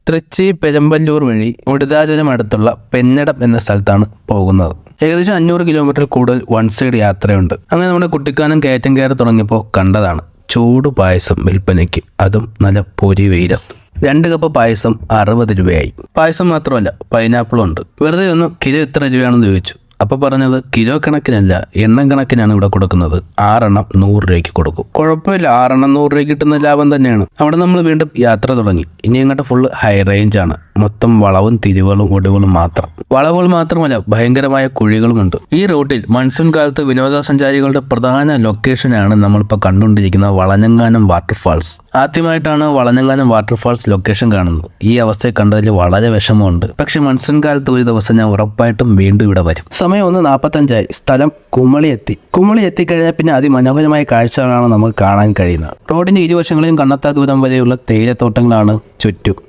തൃച്ചി പെരമ്പല്ലൂർ വഴി മുടിതാചലം അടുത്തുള്ള പെന്നടം എന്ന സ്ഥലത്താണ് പോകുന്നത്. ഏകദേശം 500 കിലോമീറ്റർ കൂടുതൽ വൺ സൈഡ് യാത്രയുണ്ട്. അങ്ങനെ നമ്മുടെ കുട്ടിക്കാനം കയറ്റം കയറി തുടങ്ങിയപ്പോൾ കണ്ടതാണ് ചൂട് പായസം വിൽപ്പനയ്ക്ക്, അതും നല്ല പൊരി വെയിലത്ത്. 2 കപ്പ് പായസം 60 രൂപയായി. പായസം മാത്രമല്ല, പൈനാപ്പിളും ഉണ്ട്. വെറുതെ ഒന്ന് കിലോ എത്ര രൂപയാണെന്ന് ചോദിച്ചു. അപ്പോൾ പറഞ്ഞത് കിലോ കണക്കിനല്ല, എണ്ണം കണക്കിനാണ് ഇവിടെ കൊടുക്കുന്നത്. 6 എണ്ണം 100 രൂപയ്ക്ക് കൊടുക്കും. കുഴപ്പമില്ല, 6 എണ്ണം 100 രൂപയ്ക്ക് കിട്ടുന്ന ലാഭം തന്നെയാണ്. അവിടെ നമ്മൾ വീണ്ടും യാത്ര തുടങ്ങി. ഇനി അങ്ങോട്ട് ഫുള്ള് ഹൈ റേഞ്ച് ആണ്. മൊത്തം വളവും തിരിവുകളും ഒടിവുകളും മാത്രം. വളവുകൾ മാത്രമല്ല, ഭയങ്കരമായ കുഴികളുമുണ്ട്. ഈ റൂട്ടിൽ മൺസൂൺ കാലത്ത് വിനോദസഞ്ചാരികളുടെ പ്രധാന ലൊക്കേഷനാണ് നമ്മളിപ്പോൾ കണ്ടുകൊണ്ടിരിക്കുന്ന വളഞ്ഞങ്ങാനം വാട്ടർഫാൾസ്. ആദ്യമായിട്ടാണ് വളഞ്ഞങ്ങാനം വാട്ടർഫാൾസ് ലൊക്കേഷൻ കാണുന്നത്. ഈ അവസ്ഥയെ കണ്ടതിൽ വളരെ വിഷമമുണ്ട്. പക്ഷെ മൺസൂൺ കാലത്ത് ഒരു ദിവസം ഞാൻ ഉറപ്പായിട്ടും വീണ്ടും ഇവിടെ വരും. സമയം 1:45. സ്ഥലം കുമളി എത്തി. കുമളി എത്തിക്കഴിഞ്ഞാൽ പിന്നെ അതിമനോഹരമായ കാഴ്ചകളാണ് നമുക്ക് കാണാൻ കഴിയുന്നത്. റോഡിന്റെ ഇരുവശങ്ങളിലും കണ്ണെത്താ ദൂരം വരെയുള്ള തേയിലത്തോട്ടങ്ങളാണ് ചുറ്റും.